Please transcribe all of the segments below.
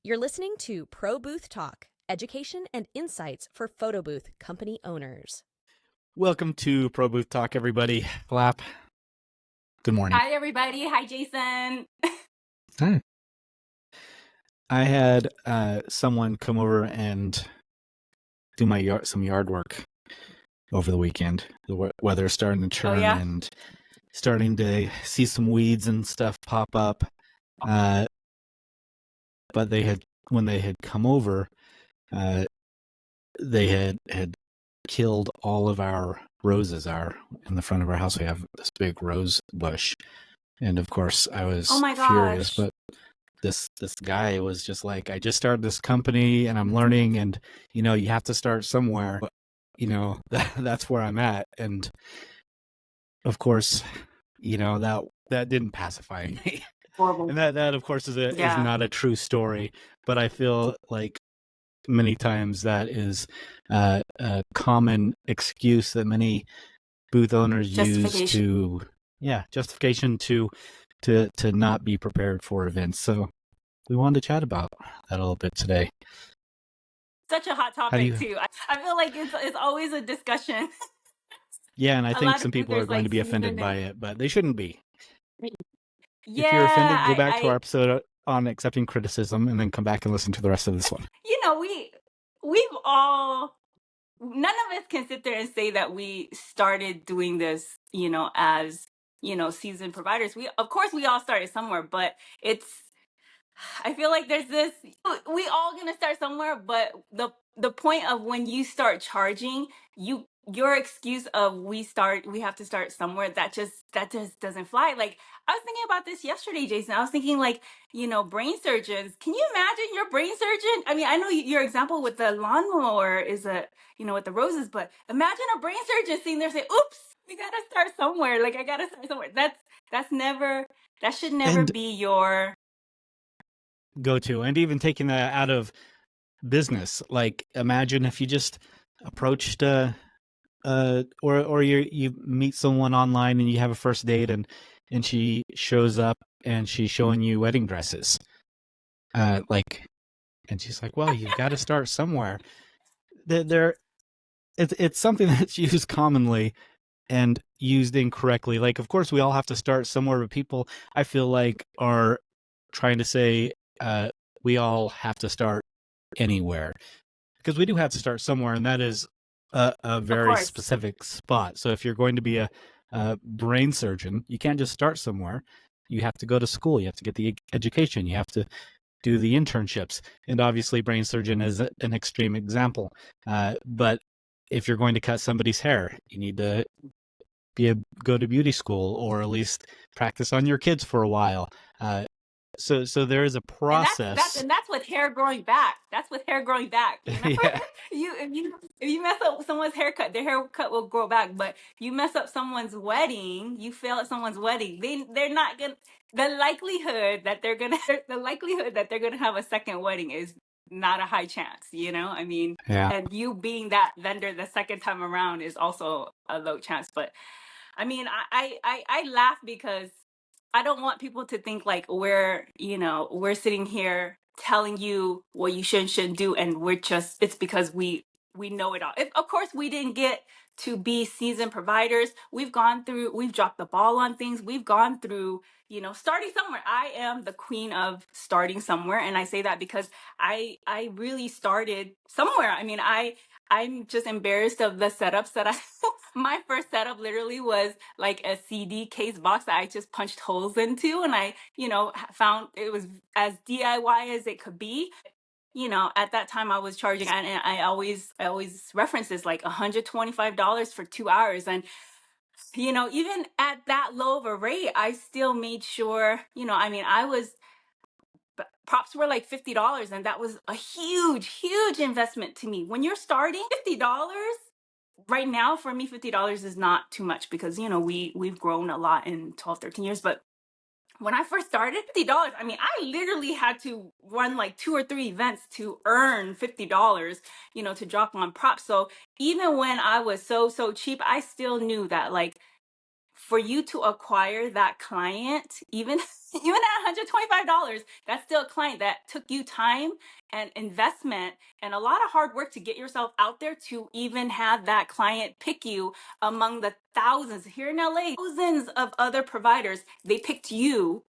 You're listening to Pro Booth Talk, education and insights for photo booth company owners. Welcome to Pro Booth Talk, everybody. Flap. Good morning. Hi, everybody. Hi, Jason. Hi. I had someone come over and do my some yard work over the weekend. The weather's starting to turn and starting to see some weeds and stuff pop up. But when they had come over, they had killed all of our roses. In the front of our house, we have this big rose bush. And of course, I was furious, but this guy was just like, I just started this company and I'm learning, and you have to start somewhere. That's where I'm at. And of course, that didn't pacify me. Horrible. And that of course is not a true story, but I feel like many times that is a common excuse that many booth owners use to justification to not be prepared for events. So we wanted to chat about that a little bit today. Such a hot topic too. I feel like it's always a discussion. Yeah, and I think some people are going to be offended by it, but they shouldn't be. Yeah, if you're offended, go back to our episode on accepting criticism and then come back and listen to the rest of this one. We've all, none of us can sit there and say that we started doing this, as, seasoned providers. Of course we all started somewhere, but I feel like there's this, we all gonna start somewhere, but the point of when you start charging, your excuse of we have to start somewhere, that just doesn't fly. Like, I was thinking about this yesterday, Jason. I was thinking, like, brain surgeons. Can you imagine your brain surgeon? I mean, I know your example with the lawnmower is with the roses, but imagine a brain surgeon sitting there saying, oops, we gotta start somewhere. Like, I gotta start somewhere. That should never be your go-to. And even taking that out of business, like, imagine if you just approached or you meet someone online and you have a first date and she shows up and she's showing you wedding dresses, and she's like, well, you've got to start somewhere. It's something that's used commonly and used incorrectly. Like, of course we all have to start somewhere, but people, I feel like, are trying to say we all have to start anywhere, because we do have to start somewhere, and that is a very specific spot. So if you're going to be a brain surgeon, you can't just start somewhere. You have to go to school. You have to get the education. You have to do the internships. And obviously brain surgeon is an extreme example. But if you're going to cut somebody's hair, you need to go to beauty school, or at least practice on your kids for a while. So there is a process, and that's with hair growing back. That's with hair growing back. Yeah. If you mess up someone's haircut, their haircut will grow back. But you mess up someone's wedding, you fail at someone's wedding. They're not gonna. The likelihood that they're gonna have a second wedding is not a high chance. I mean, and you being that vendor the second time around is also a low chance. But I mean, I laugh because I don't want people to think like we're sitting here telling you what you should and shouldn't do, and it's because we know it all. Of course, we didn't get to be seasoned providers. We've dropped the ball on things. We've gone through, starting somewhere. I am the queen of starting somewhere, and I say that because I really started somewhere. I mean, I'm just embarrassed of the setups that my first setup literally was like a CD case box that I just punched holes into, and I, found it was as DIY as it could be. At that time I was charging, and I always reference this, like $125 for 2 hours. And, even at that low of a rate, I still made sure, I mean, props were like $50, and that was a huge investment to me. When you're starting, $50 right now for me, $50 is not too much, because we've grown a lot in 12, 13 years. But when I first started, $50, I mean, I literally had to run like 2 or 3 events to earn $50, to drop on props. So even when I was so cheap, I still knew that, like, for you to acquire that client, even even at $125, that's still a client that took you time and investment and a lot of hard work to get yourself out there to even have that client pick you among the thousands here in LA, thousands of other providers. They picked you.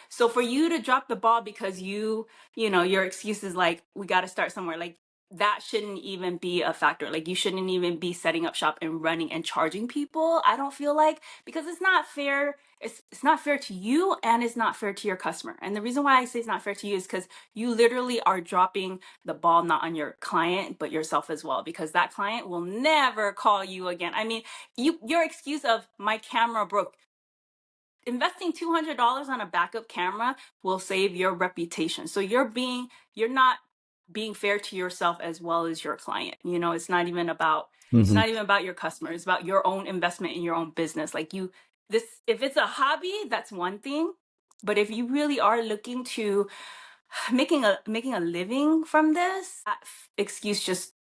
So for you to drop the ball because your excuse is like, we got to start somewhere, like that shouldn't even be a factor. Like you shouldn't even be setting up shop and running and charging people. I don't feel like, because it's not fair. It's not fair to you, and it's not fair to your customer. And the reason why I say it's not fair to you is because you literally are dropping the ball, not on your client, but yourself as well, because that client will never call you again. I mean, your excuse of my camera broke. Investing $200 on a backup camera will save your reputation. So you're not being fair to yourself as well as your client. It's not even about your customer. It's about your own investment in your own business. Like if it's a hobby, that's one thing. But if you really are looking to making a living from this, that excuse just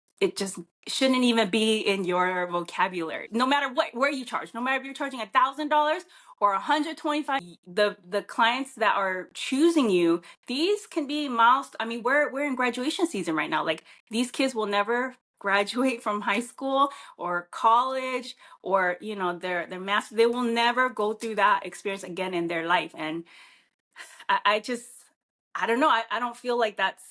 shouldn't even be in your vocabulary. No matter where you charge, no matter if you're charging $1,000 or $125, the clients that are choosing you, these can be I mean, we're in graduation season right now. Like these kids will never graduate from high school or college or their master. They will never go through that experience again in their life. And I don't know. I don't feel like that's,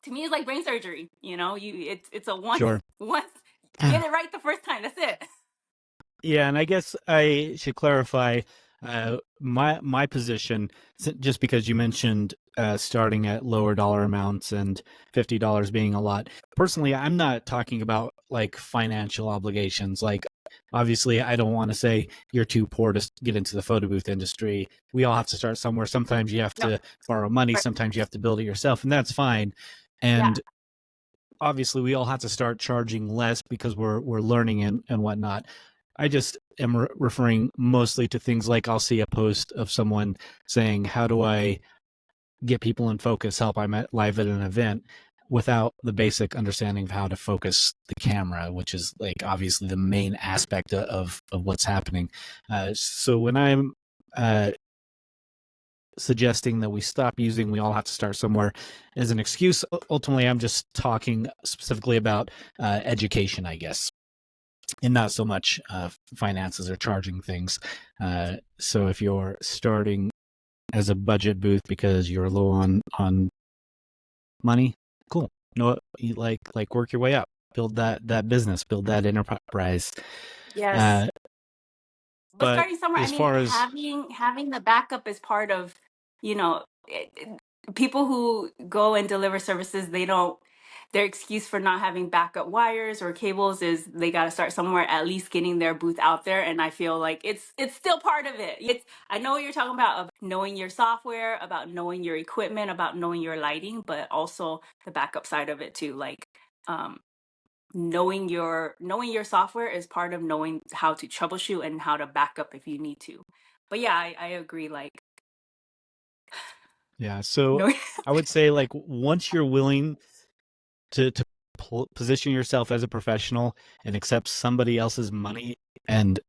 to me, it's like brain surgery. It's a once Sure. Get it right the first time. That's it. Yeah, and I guess I should clarify my position, just because you mentioned starting at lower dollar amounts and $50 being a lot. Personally, I'm not talking about like financial obligations. Like, obviously, I don't want to say you're too poor to get into the photo booth industry. We all have to start somewhere. Sometimes you have to borrow money. Right. Sometimes you have to build it yourself, and that's fine. And obviously, we all have to start charging less because we're learning and whatnot. I just am referring mostly to things like I'll see a post of someone saying, how do I get people in focus, help I'm live at an event, without the basic understanding of how to focus the camera, which is like obviously the main aspect of what's happening. So when I'm suggesting that we stop using, we all have to start somewhere as an excuse, ultimately I'm just talking specifically about education, I guess, and not so much finances or charging things. So if you're starting as a budget booth because you're low on money, cool. You like work your way up, build that business, build that enterprise. Yes. But starting somewhere, as far as having the backup is part of, people who go and deliver services, their excuse for not having backup wires or cables is they got to start somewhere, at least getting their booth out there. And I feel like it's still part of it. I know what you're talking about knowing your software, about knowing your equipment, about knowing your lighting, but also the backup side of it too. Like, knowing your software is part of knowing how to troubleshoot and how to back up if you need to. But yeah, I agree. Like, yeah, so I would say, like, once you're willing to position yourself as a professional and accept somebody else's money, and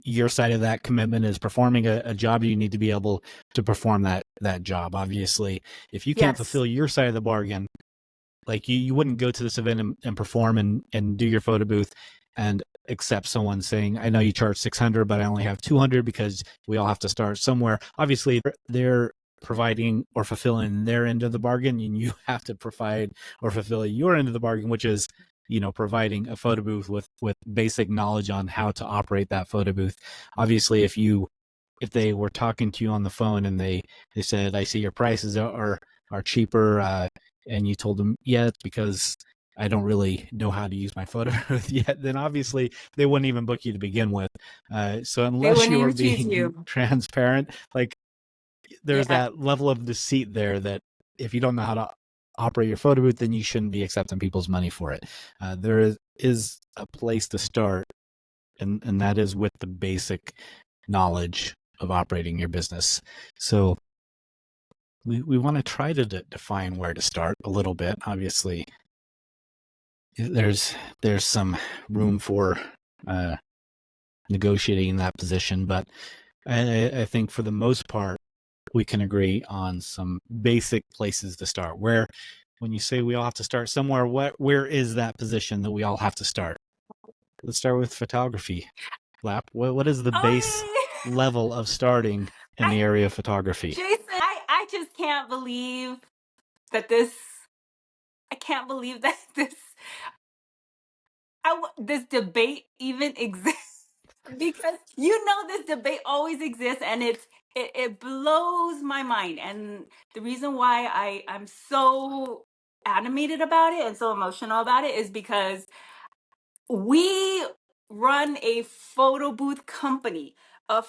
your side of that commitment is performing a job, you need to be able to perform that job. Obviously, if you can't fulfill your side of the bargain, like you wouldn't go to this event and perform and do your photo booth and accept someone saying, I know you charge $600, but I only have $200, because we all have to start somewhere. Obviously, they're providing or fulfilling their end of the bargain, and you have to provide or fulfill your end of the bargain, which is, providing a photo booth with basic knowledge on how to operate that photo booth. Obviously, if they were talking to you on the phone and they said, I see your prices are cheaper, and you told them, yeah, it's because I don't really know how to use my photo booth yet, then obviously they wouldn't even book you to begin with. So unless you are being transparent, like, there's that level of deceit there that if you don't know how to operate your photo booth, then you shouldn't be accepting people's money for it. There is a place to start, and that is with the basic knowledge of operating your business. So we want to try to define where to start a little bit. Obviously, there's some room for negotiating that position. But I think for the most part, we can agree on some basic places to start. Where, when you say we all have to start somewhere, where is that position that we all have to start? Let's start with photography. Lap, what is the base Oh, level of starting in the area of photography? Jason, I just can't believe that this. I can't believe that this debate even exists because this debate always exists, and it blows my mind. And the reason why I'm so animated about it and so emotional about it is because we run a photo booth company. So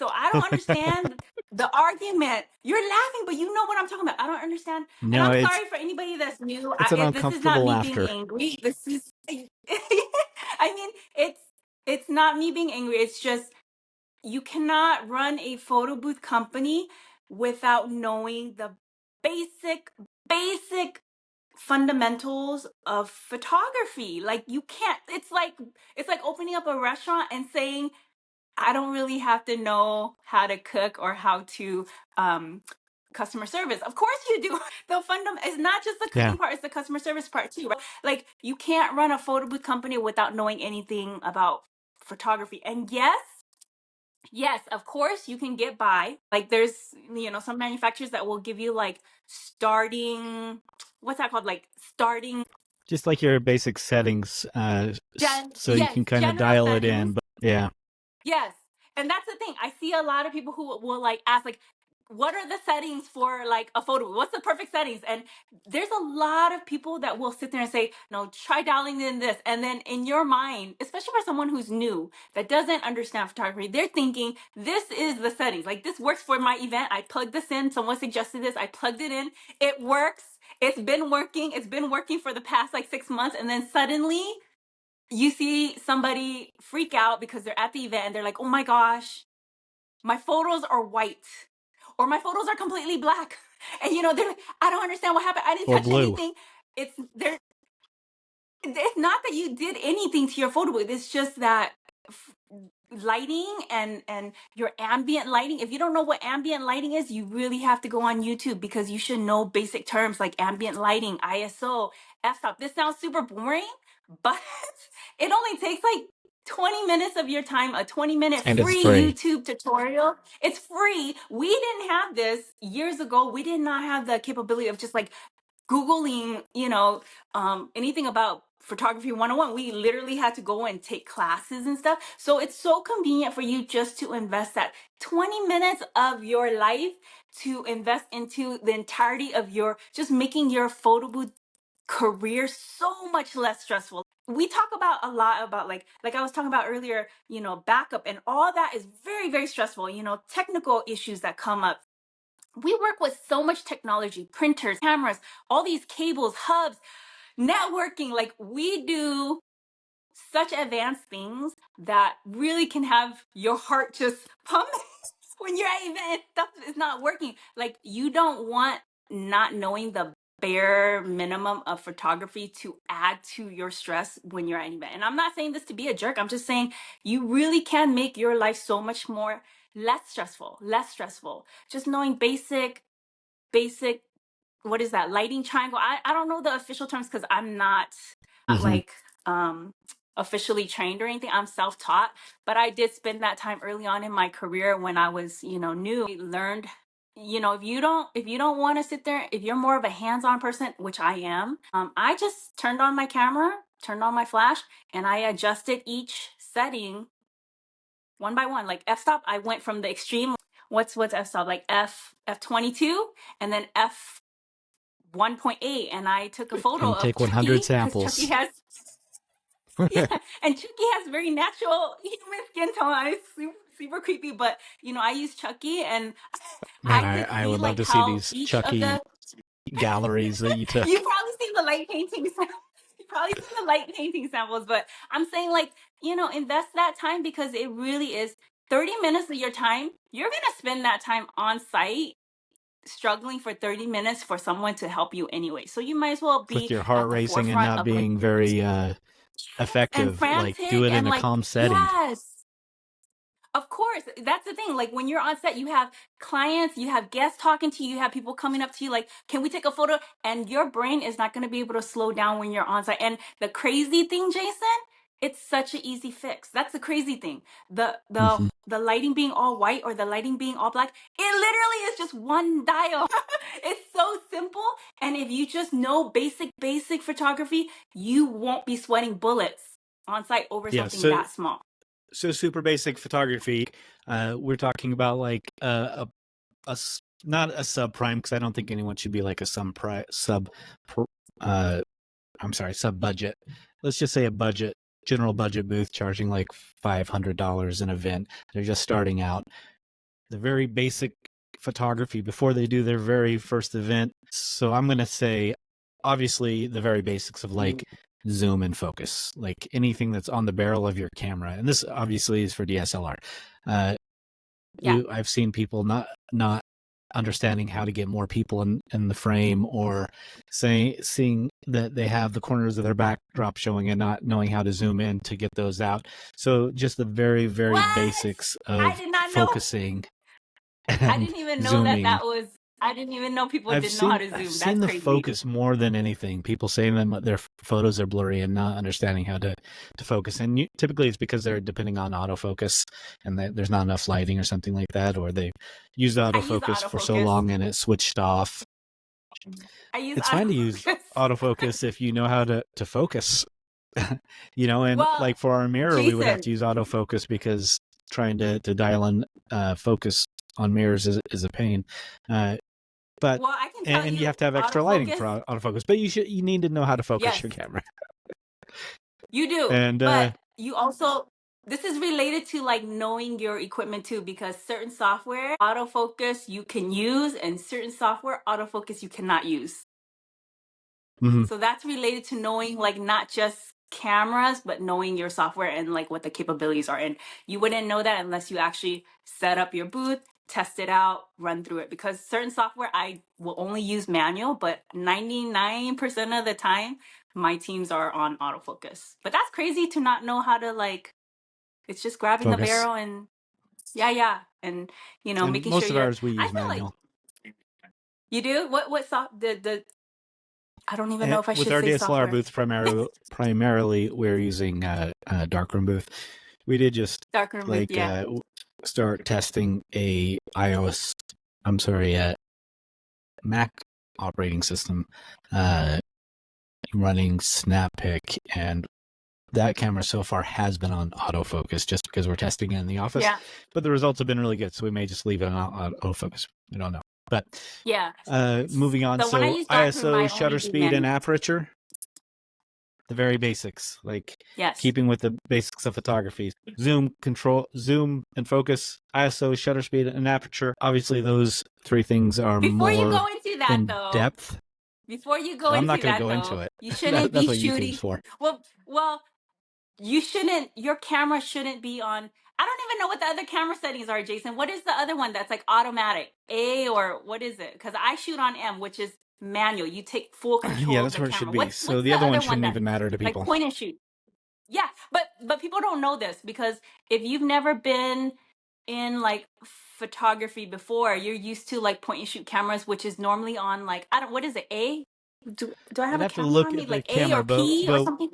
I don't understand the argument. You're laughing, but you know what I'm talking about. I don't understand. And No, I'm it's sorry for anybody that's new. it's an This is not uncomfortable me being laughter. angry. This is, I mean, it's not me being angry. It's just you cannot run a photo booth company without knowing the basic fundamentals of photography. Like you can't, it's like opening up a restaurant and saying I don't really have to know how to cook or how to customer service. Of course you do. The fundamental is not just the cooking part, it's the customer service part too, right? Like you can't run a photo booth company without knowing anything about photography. And yes, of course you can get by. Like there's, some manufacturers that will give you like starting, what's that called? Like starting, just like your basic settings, so you can kind of general dial it settings. in. But yeah, Yes. And that's the thing. I see a lot of people who will like ask like, what are the settings for like a photo? What's the perfect settings? And there's a lot of people that will sit there and say, no, try dialing in this. And then in your mind, especially for someone who's new that doesn't understand photography, they're thinking this is the settings. Like this works for my event. I plugged this in. Someone suggested this. I plugged it in. It works. It's been working. It's been working for the past like 6 months. And then suddenly you see somebody freak out because they're at the event and they're like, oh my gosh, my photos are white or my photos are completely black. And they're like, I don't understand what happened. I didn't or touch blue. anything. It's not that you did anything to your photo booth. It's just that lighting and your ambient lighting. If you don't know what ambient lighting is, you really have to go on YouTube because you should know basic terms like ambient lighting, ISO, f-stop. This sounds super boring, but it only takes like 20 minutes of your time, a 20-minute free YouTube tutorial. It's free. We didn't have this years ago. We did not have the capability of just like Googling, anything about photography 101. We literally had to go and take classes and stuff. So it's so convenient for you just to invest that 20 minutes of your life to invest into the entirety of just making your photo booth career so much less stressful. We talk about a lot about like I was talking about earlier, backup and all that is very, very stressful, technical issues that come up. We work with so much technology, printers, cameras, all these cables, hubs, networking. Like we do such advanced things that really can have your heart just pump when you're at an event and stuff is not working. Like you don't want not knowing the bare minimum of photography to add to your stress when you're at an event. And I'm not saying this to be a jerk. I'm just saying you really can make your life so much more less stressful. Just knowing basic, what is that, lighting triangle. I don't know the official terms because I'm not like officially trained or anything. I'm self-taught, but I did spend that time early on in my career when I was new. I learned, if you don't want to sit there, if you're more of a hands-on person, which I am, I just turned on my camera, turned on my flash, and I adjusted each setting one by one. Like f-stop, I went from the extreme. What's f-stop, like f22 and then f 1.8, and I took a photo and of take Chucky 100 because samples. Chucky has and Chucky has very natural human skin tone. It's super creepy, but I use Chucky, and Man, I could I see would love like to see how these each of Chucky the galleries that you took. you probably seen the light painting you probably seen the light painting samples, but I'm saying like invest that time because it really is 30 minutes of your time. You're gonna spend that time on site struggling for 30 minutes for someone to help you anyway. So you might as well be with your heart at the racing and forefront not of like being very and effective. Like do frantic it in and a like, calm setting. yes. Of course, that's the thing. Like when you're on set, you have clients, you have guests talking to you, you have people coming up to you like, "Can we take a photo?" And your brain is not going to be able to slow down when you're on set. And the crazy thing, Jason, it's such an easy fix. That's the crazy thing. The the Hmm. the lighting being all white or the lighting being all black, it literally is just one dial. It's so simple. And if you just know basic photography, you won't be sweating bullets on site over Yeah. something So that small. super basic photography. We're talking about like not a subprime, because I don't think anyone should be like a uh, sub budget. Let's just say a general budget booth charging like $500 an event. They're just starting out. The very basic photography before they do their very first event. So I'm going to say, obviously, the very basics of like zoom and focus, like anything that's on the barrel of your camera. And this obviously is for DSLR. Yeah. I've seen people not understanding how to get more people in the frame, or seeing that they have the corners of their backdrop showing and not knowing how to zoom in to get those out. So just the very, very What? basics I of did not know. focusing I and didn't even know that zooming. was. I didn't even know people I've didn't know how seen to I've zoom. seen That's the crazy. focus more than anything. People saying that their photos are blurry and not understanding how to focus. And typically it's because they're depending on autofocus, and there's not enough lighting or something like that, or they used I use autofocus for so autofocus. long and it switched off. I use It's fine to use autofocus. autofocus if you know how to focus. And Well, like for our mirror, we would have Jason. to use autofocus because trying to dial in focus on mirrors is a pain. But Well, I can tell and you you, have to have extra lighting autofocus. for autofocus. But you need to know how to focus Yes, your camera. you do. And But you also. This is related to like knowing your equipment too, because certain software autofocus you can use, and certain software autofocus you cannot use. mhm. So that's related to knowing like not just cameras, but knowing your software and like what the capabilities are. And you wouldn't know that unless you actually set up your booth, test it out, run through it. Because certain software I will only use manual, but 99% of the time my teams are on autofocus. But that's crazy to not know how to like, it's just grabbing the Focus. barrel and yeah. And And making most sure of you're, ours we I use feel like manual. you do what soft the I don't even know if I With should our say DSLR software. booth, primarily we're using darkroom booth. We did just Darkroom booth, like yeah. start testing a Mac operating system running SnapPick, and that camera so far has been on autofocus just because we're testing it in the office. Yeah. But the results have been really good, so we may just leave it on autofocus. We don't know. But Yeah. moving on, So when I so use darkroom, I ISO, only shutter do speed, and manual. aperture, the very basics, like Yes. keeping with the basics of photography. Zoom and focus, ISO, shutter speed, and aperture. Obviously, those three things are Before you more go into that in though, depth. before you go I'm not into going to that go into though, it. you shouldn't That's be what YouTube's shooting. for. Well, you shouldn't. Your camera shouldn't be on. I don't even know what the other camera settings are, Jason. What is the other one that's like automatic? A or what is it? Because I shoot on M, which is manual. You take full control Yeah, of that's the where it should camera. be. What's So the the other one other one shouldn't that even matter to like people. point and shoot? Yeah, but people don't know this because if you've never been in like photography before, you're used to like point and shoot cameras, which is normally on like I don't what is it A? Do I have I'd a have to camera look on me at the like A camera, or P or something?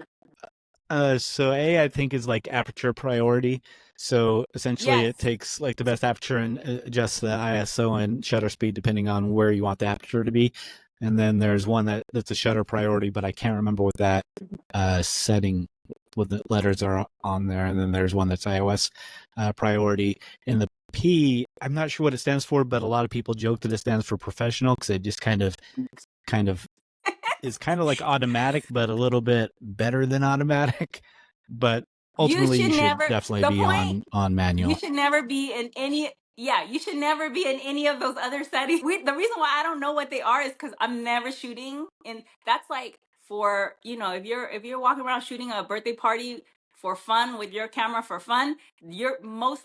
so A, I think, is like aperture priority. So essentially, Yes. it takes like the best aperture and adjusts the ISO and shutter speed depending on where you want the aperture to be. And then there's one that's a shutter priority, but I can't remember what that setting, what the letters are on there. And then there's one that's iOS priority. And the P, I'm not sure what it stands for, but a lot of people joke that it stands for professional because it just kind of is kind of like automatic, but a little bit better than automatic. But ultimately, you should definitely be on manual. You should never be in any. Yeah, you should never be in any of those other settings. The reason why I don't know what they are is because I'm never shooting, and that's like for if you're walking around shooting a birthday party for fun with your camera for fun, you're most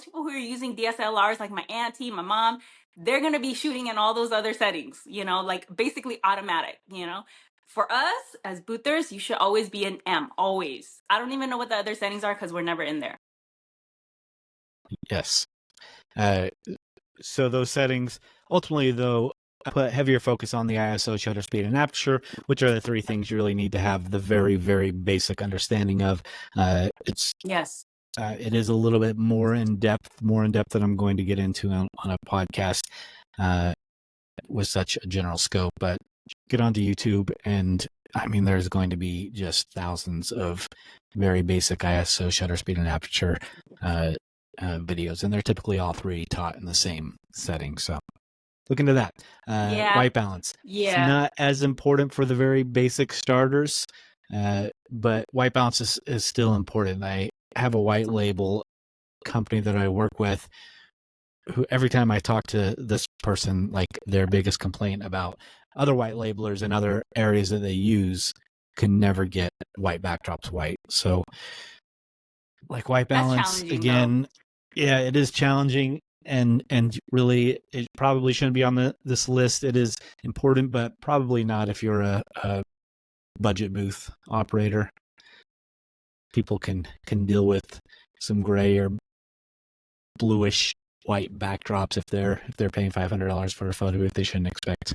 people who are using DSLRs like my auntie, my mom, they're gonna be shooting in all those other settings. Like basically automatic. For us as boothers, you should always be an M, always. I don't even know what the other settings are because we're never in there. Yes. So those settings, ultimately, though, put heavier focus on the ISO, shutter speed, and aperture, which are the three things you really need to have the very, very basic understanding of. Yes. It is a little bit more in depth than I'm going to get into on a podcast with such a general scope. But get onto YouTube, and I mean, there's going to be just thousands of very basic ISO, shutter speed, and aperture videos, and they're typically all three taught in the same setting. So look into that. Yeah. White balance. Yeah. It's not as important for the very basic starters, but white balance is still important. I have a white label company that I work with who every time I talk to this person, like their biggest complaint about other white labelers in other areas that they use can never get white backdrops white. So like white balance again, though. yeah, it is challenging, and really it probably shouldn't be on this list. It is important, but probably not if you're a budget booth operator. People can deal with some gray or bluish white backdrops if they're paying $500 for a photo booth. They shouldn't expect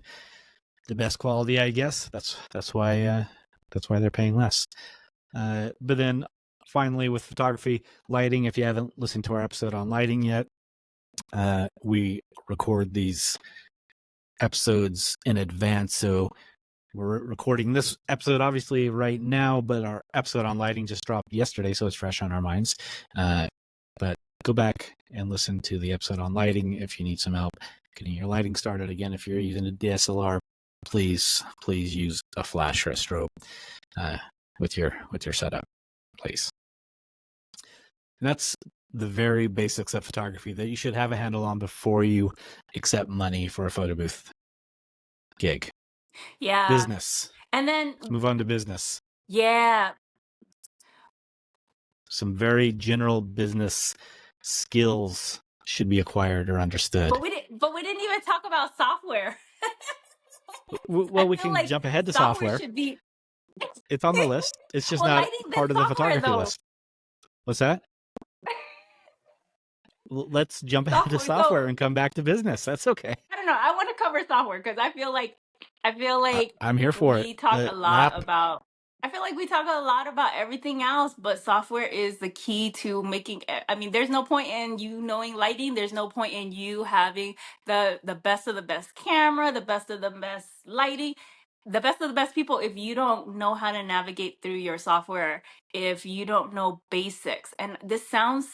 the best quality, I guess. That's why they're paying less. But then finally, with photography, lighting. If you haven't listened to our episode on lighting yet, we record these episodes in advance, so we're recording this episode obviously right now, but our episode on lighting just dropped yesterday, so it's fresh on our minds. But go back and listen to the episode on lighting if you need some help getting your lighting started. Again, if you're using a DSLR, please use a flash or a strobe with your setup, please. And that's the very basics of photography that you should have a handle on before you accept money for a photo booth gig. Yeah. Business. And then let's move on to business. Yeah. Some very general business skills should be acquired or understood. But we didn't even talk about software. Well, we can jump ahead to software. Should be... It's on the list. It's just not part of the photography list. What's that? Let's jump ahead to software and come back to business. That's okay. I don't know. I want to cover software because I feel like I'm here for it. We talk a lot about. I feel like we talk a lot about everything else, but software is the key to making. I mean, there's no point in you knowing lighting. There's no point in you having the best of the best camera, the best of the best lighting, the best of the best people if you don't know how to navigate through your software, if you don't know basics. And this sounds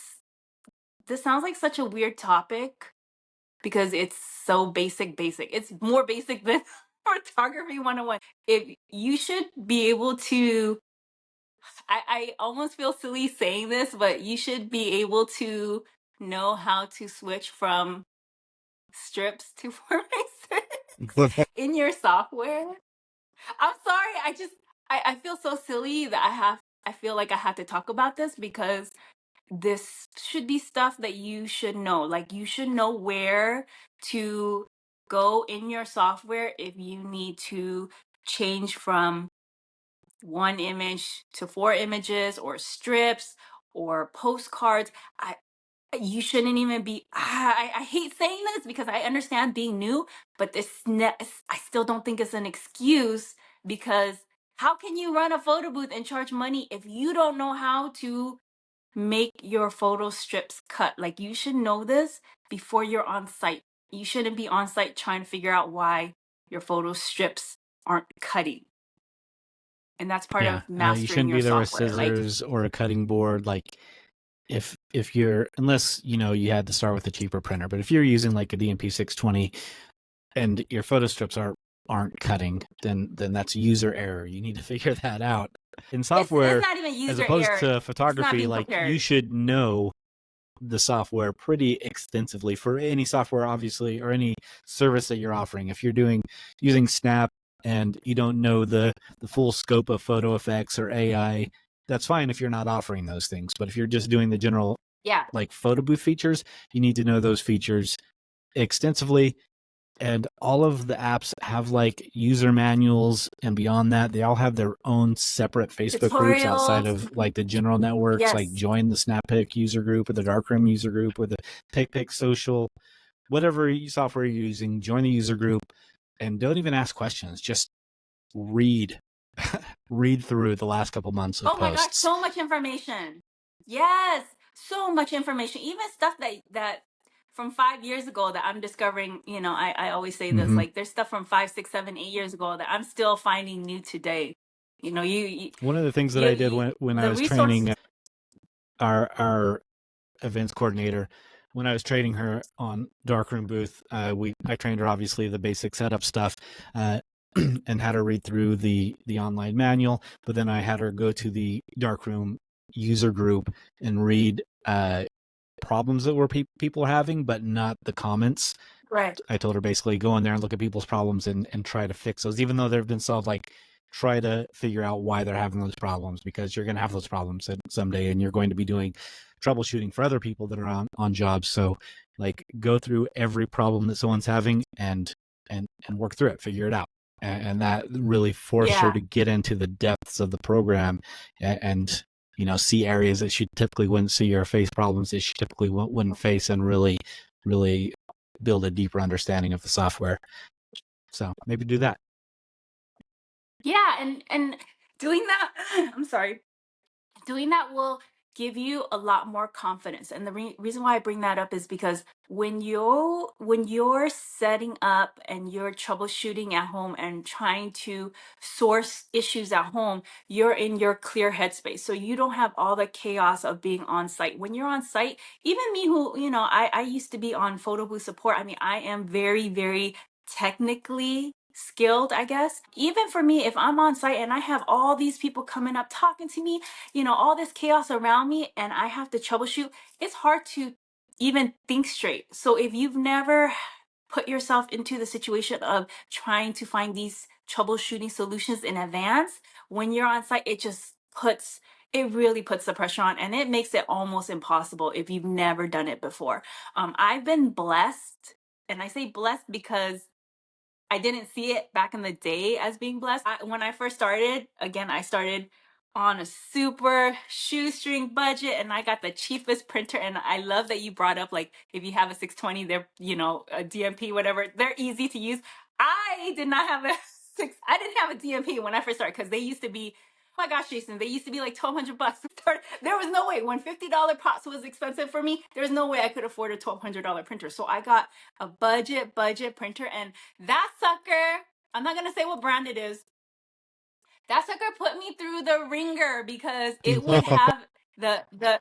like such a weird topic because it's so basic. It's more basic than photography 101. If you should be able to, I almost feel silly saying this, but you should be able to know how to switch from strips to 4x6 in your software. I'm sorry, I feel so silly that I feel like I have to talk about this because this should be stuff that you should know. Like you should know where to go in your software if you need to change from one image to 4 images or strips or postcards. You shouldn't even be. I hate saying this because I understand being new, but I still don't think it's an excuse because how can you run a photo booth and charge money if you don't know how to make your photo strips cut? Like you should know this before you're on site. You shouldn't be on site trying to figure out why your photo strips aren't cutting. And that's part of mastering you shouldn't your be there software. with scissors or a cutting board. Like if you're, unless you had to start with a cheaper printer, but if you're using like a DMP 620 and your photo strips aren't cutting, then that's user error. You need to figure that out. In software, it's not even user as opposed error. to photography, like you should know the software pretty extensively for any software, obviously, or any service that you're offering. If you're using Snap and you don't know the full scope of photo effects or AI, that's fine if you're not offering those things. But if you're just doing the general like photo booth features, you need to know those features extensively and all of the apps have like user manuals, and beyond that they all have their own separate Facebook groups outside Tutorials. of like the general networks. Like Yes. join the SnapPick user group or the Darkroom user group or the TickPick social, whatever software you're using, join the user group and don't even ask questions. Just read read through the last couple months of Oh my gosh, posts. so much information. Yes, so much information. Even stuff that from 5 years ago that I'm discovering, I always say this, Mhm. like there's stuff from 5, 6, 7, 8 years ago that I'm still finding new today. One of the things that I did when I The was training resources. our events coordinator, when I was training her on Darkroom Booth, I trained her obviously the basic setup stuff, and had her read through the online manual. But then I had her go to the Darkroom user group and read problems that were people are having, but not the comments. Right. I told her basically go in there and look at people's problems and try to fix those, even though they've been solved. Like try to figure out why they're having those problems, because you're going to have those problems someday, and you're going to be doing troubleshooting for other people that are on jobs. So like go through every problem that someone's having and work through it, figure it out. And that really forced her Yeah. to get into the depths of the program and see areas that she typically wouldn't see or face problems that she typically wouldn't face, and really build a deeper understanding of the software. So maybe do that. Yeah, and doing that, I'm sorry. Doing that will give you a lot more confidence, and the reason why I bring that up is because when you're setting up and you're troubleshooting at home and trying to source issues at home, you're in your clear headspace, so you don't have all the chaos of being on site. When you're on site, even me, who I used to be on photo booth support. I mean, I am very, very technically skilled, I guess. Even for me, if I'm on site and I have all these people coming up talking to me, all this chaos around me, and I have to troubleshoot, it's hard to even think straight. So if you've never put yourself into the situation of trying to find these troubleshooting solutions in advance, when you're on site, it really puts the pressure on, and it makes it almost impossible if you've never done it before. I've been blessed, and I say blessed because I didn't see it back in the day as being blessed. When I first started, again, I started on a super shoestring budget, and I got the cheapest printer. And I love that you brought up, like, if you have a 620, they're, a DMP, whatever, they're easy to use. I did not have I didn't have a DMP when I first started, because they used to be, oh my gosh, Jason, they used to be like $1,200. There was no way, when $50 pots was expensive for me, there's no way I could afford a $1,200 printer. So I got a budget printer, and that sucker, I'm not gonna say what brand it is. That sucker put me through the ringer, because it would have the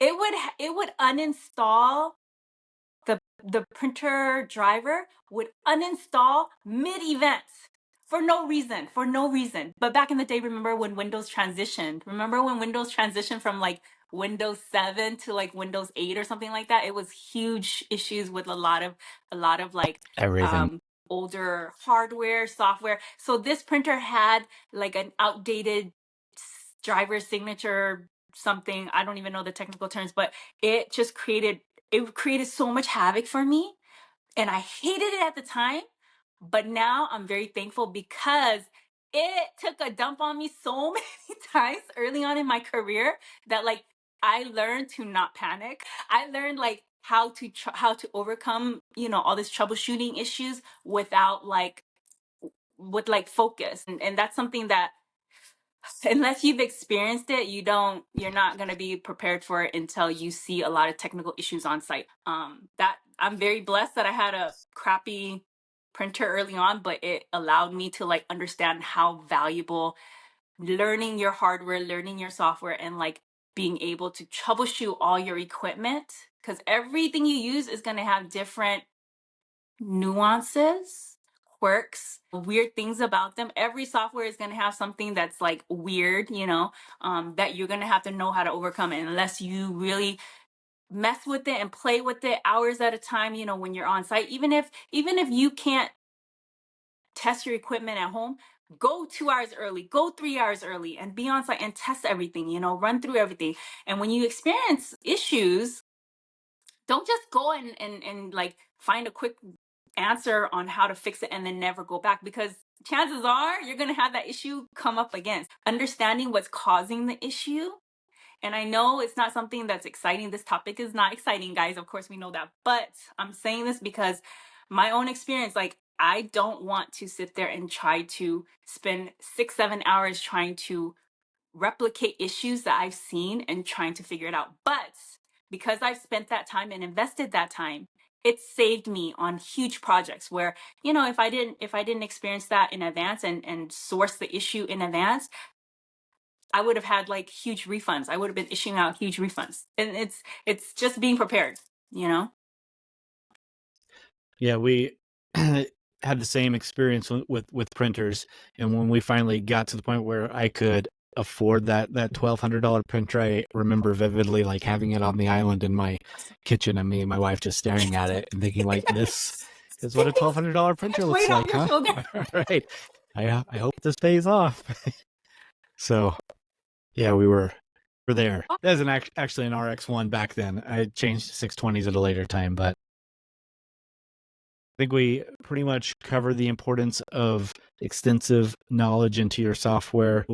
it would uninstall the printer driver, would uninstall mid event for no reason. But back in the day, remember when Windows transitioned? Remember when Windows transitioned from like Windows 7 to like Windows 8 or something like that? It was huge issues with a lot of like Everything. older hardware, software. So this printer had like an outdated driver signature something. I don't even know the technical terms, but it created so much havoc for me, and I hated it at the time. But now I'm very thankful, because it took a dump on me so many times early on in my career, that like I learned to not panic. I learned like how to overcome all these troubleshooting issues without like with like focus, and that's something that, unless you've experienced it, you're not going to be prepared for it until you see a lot of technical issues on site. That I'm very blessed that I had a crappy printer early on, but it allowed me to like understand how valuable learning your hardware, learning your software, and like being able to troubleshoot all your equipment, because everything you use is going to have different nuances, quirks, weird things about them. Every software is going to have something that's like weird, that you're going to have to know how to overcome. And unless you really mess with it and play with it hours at a time, when you're on site, even if you can't test your equipment at home, go 2 hours early, go 3 hours early, and be on site and test everything, run through everything. And when you experience issues, don't just go and like find a quick answer on how to fix it and then never go back, because chances are you're going to have that issue come up again. Understanding what's causing the issue. And I know it's not something that's exciting. This topic is not exciting, guys. Of course, we know that. But I'm saying this because my own experience, like, I don't want to sit there and try to spend 6-7 hours trying to replicate issues that I've seen and trying to figure it out. But because I've spent that time and invested that time, it saved me on huge projects where, if I didn't experience that in advance and source the issue in advance, I would have had like huge refunds. I would have been issuing out huge refunds. And it's just being prepared, you know? Yeah, we had the same experience with printers, and when we finally got to the point where I could afford that $1,200 printer, I remember vividly like having it on the island in my kitchen, and me and my wife just staring at it and thinking like, this is what a $1,200 printer looks Weight off like, your huh? shoulder. All right. I hope this pays off. So yeah, we're there. That was actually an RX-1 back then. I changed to 620s at a later time, but I think we pretty much covered the importance of extensive knowledge into your software,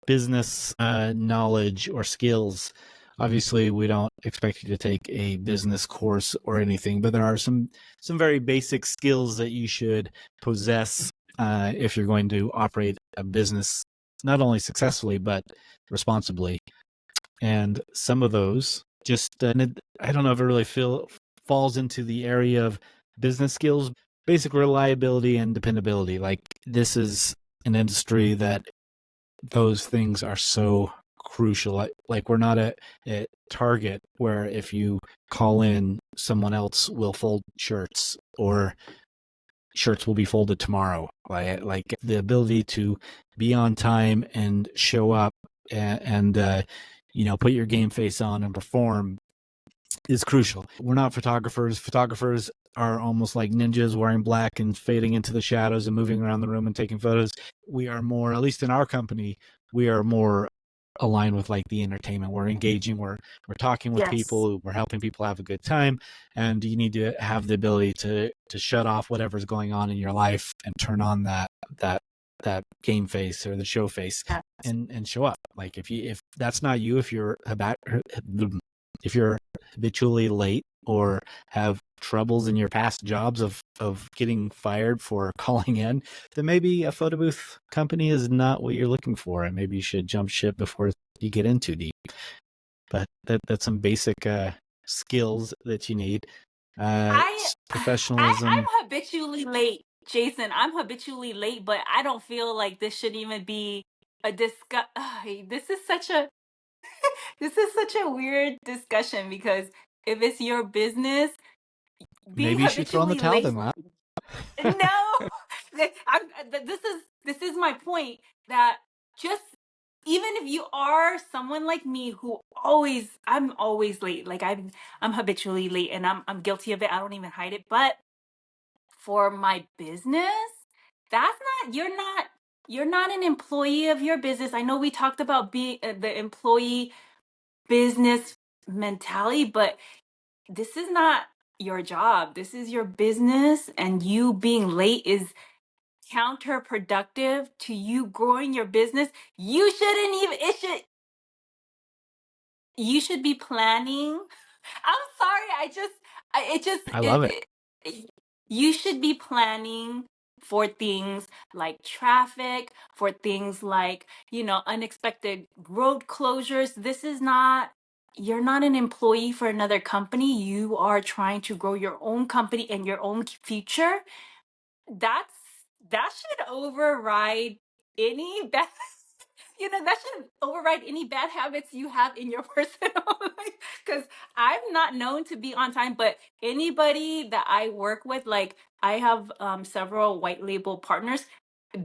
business knowledge or skills. Obviously, we don't expect you to take a business course or anything, but there are some very basic skills that you should possess if you're going to operate a business not only successfully but responsibly. And some of those just I don't know if it really falls into the area of business skills, basic reliability and dependability. Like, this is an industry that those things are so crucial. Like we're not at Target where if you call in, someone else will fold shirts or shirts will be folded tomorrow. Like the ability to be on time and show up and put your game face on and perform is crucial. We're not photographers. Photographers are almost like ninjas, wearing black and fading into the shadows and moving around the room and taking photos. We are more, at least in our company, we are more aligned with like the entertainment. We're engaging, we're talking with people, we're helping people have a good time, and you need to have the ability to shut off whatever's going on in your life and turn on that game face or the show face and show up. Like if that's not you, if you're habitually late or have troubles in your past jobs of getting fired for calling in, then maybe a photo booth company is not what you're looking for, and maybe you should jump ship before you get in too deep. But that's some basic skills that you need. Professionalism. I'm habitually late, Jason. I'm habitually late, but I don't feel like this should even be a discuss. This is such a this is such a weird discussion, because if it's your business, being maybe you should throw in the towel habitually then, late. Matt. No, this is my point, that just even if you are someone like me who I'm always late, like I'm habitually late, and I'm guilty of it. I don't even hide it. But for my business, that's not you're not an employee of your business. I know we talked about being the employee business mentality, but this is not your job. This is your business, and you being late is counterproductive to you growing your business. You shouldn't even you should be planning. I'm sorry, I love it. You should be planning for things like traffic, for things like, unexpected road closures. You're not an employee for another company. You are trying to grow your own company and your own future. That's that should override any bad that should override any bad habits you have in your personal life, because I'm not known to be on time. But anybody that I work with, like, I have several white label partners,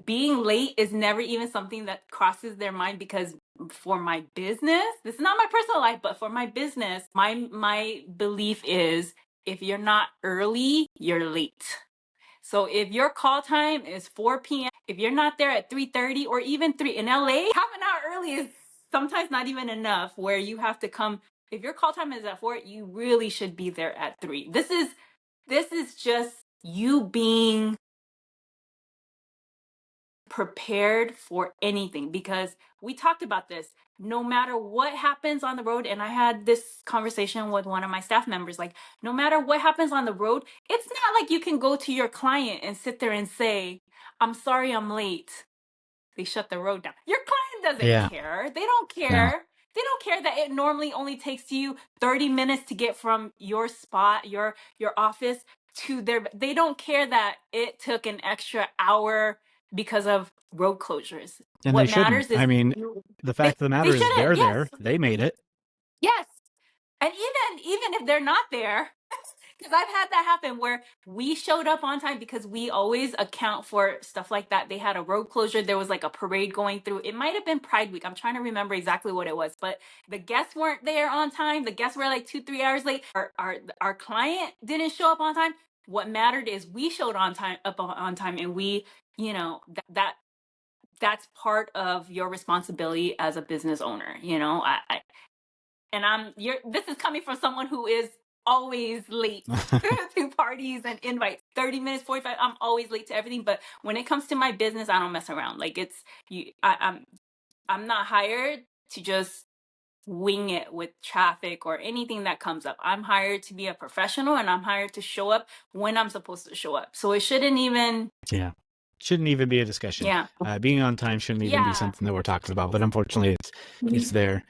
being late is never even something that crosses their mind, because for my business, this is not my personal life, but for my business, my belief is, if you're not early, you're late. So if your call time is 4 p.m., if you're not there at 3:30 or even 3 in LA, half an hour early is sometimes not even enough, where you have to come. If your call time is at 4, you really should be there at 3. This is just you being prepared for anything, because we talked about this. No matter what happens on the road, and I had this conversation with one of my staff members, like, no matter what happens on the road, it's not like you can go to your client and sit there and say, I'm sorry I'm late. They shut the road down. Your client doesn't Yeah. care. They don't No. care. They don't care that it normally only takes you 30 minutes to get from your spot, your office to their. They don't care that it took an extra hour because of road closures. And What they shouldn't. matters is I mean, the fact of the matter they is shouldn't. they're Yes, there. They made it. yes. And even if they're not there, because I've had that happen where we showed up on time, because we always account for stuff like that. They had a road closure. There was like a parade going through. It might have been Pride Week. I'm trying to remember exactly what it was, but the guests weren't there on time. The guests were like 2-3 hours late. Our client didn't show up on time. What mattered is we showed up on time, and we, that's part of your responsibility as a business owner. This is coming from someone who is always late to parties and invites. 30 minutes, 45, I'm always late to everything. But when it comes to my business, I don't mess around. Like, it's you I'm not hired to just wing it with traffic or anything that comes up. I'm hired to be a professional, and I'm hired to show up when I'm supposed to show up. So it shouldn't even Yeah. Shouldn't even be a discussion. Yeah. Being on time shouldn't even be Yeah. something that we're talking about, but unfortunately it's there.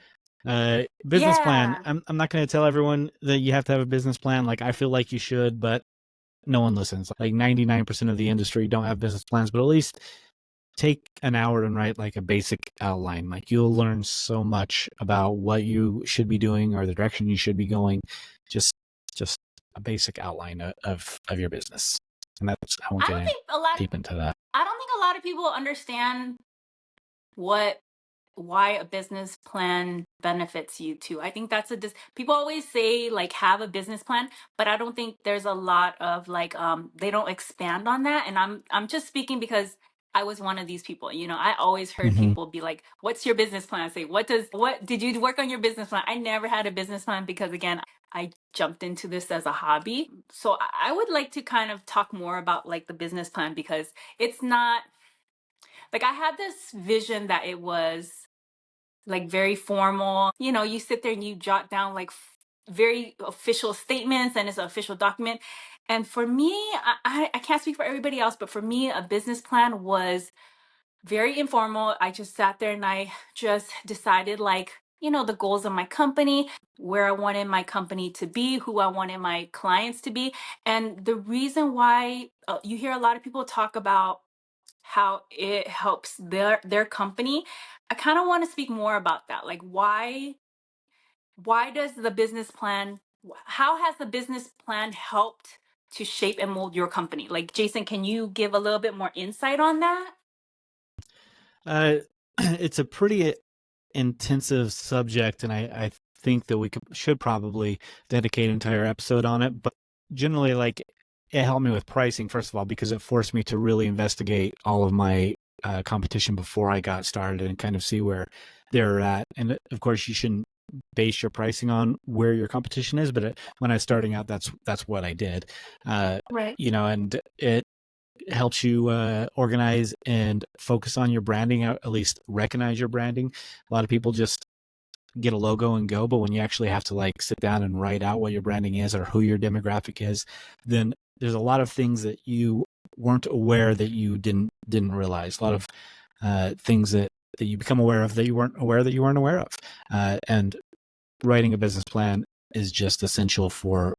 Business plan. Yeah. I'm not going to tell everyone that you have to have a business plan. Like, I feel like you should, but no one listens. Like 99% of the industry don't have business plans, but at least take an hour and write like a basic outline. Like, you'll learn so much about what you should be doing or the direction you should be going. Just a basic outline of your business. And that's, I won't I get don't in think a lot deep into that. I don't think a lot of people understand why a business plan benefits you too. I think that's people always say, like, have a business plan, but I don't think there's a lot of like they don't expand on that. And I'm just speaking because I was one of these people. I always heard Mhm. people be like, what's your business plan? I say, what did you work on your business plan? I never had a business plan because, again, I jumped into this as a hobby. So I would like to kind of talk more about like the business plan, because it's not like I had this vision that it was like very formal. You sit there and you jot down like very official statements, and it's an official document. And for me, I can't speak for everybody else, but for me, a business plan was very informal. I just sat there and I just decided, like, the goals of my company, where I wanted my company to be, who I wanted my clients to be. And the reason why you hear a lot of people talk about how it helps their company, I kind of want to speak more about that. Like, why does the business plan how has the business plan helped to shape and mold your company? Like, Jason, can you give a little bit more insight on that? It's a pretty intensive subject, and I think that we should probably dedicate an entire episode on it. But generally, like, it helped me with pricing, first of all, because it forced me to really investigate all of my competition before I got started and kind of see where they're at. And of course, you shouldn't base your pricing on where your competition is, but when I was starting out, that's what I did. Right. And it helps you organize and focus on your branding, at least recognize your branding. A lot of people just get a logo and go, but when you actually have to like sit down and write out what your branding is or who your demographic is, then there's a lot of things that you weren't aware that you didn't realize. A lot of things that you become aware of that you weren't aware of. And writing a business plan is just essential for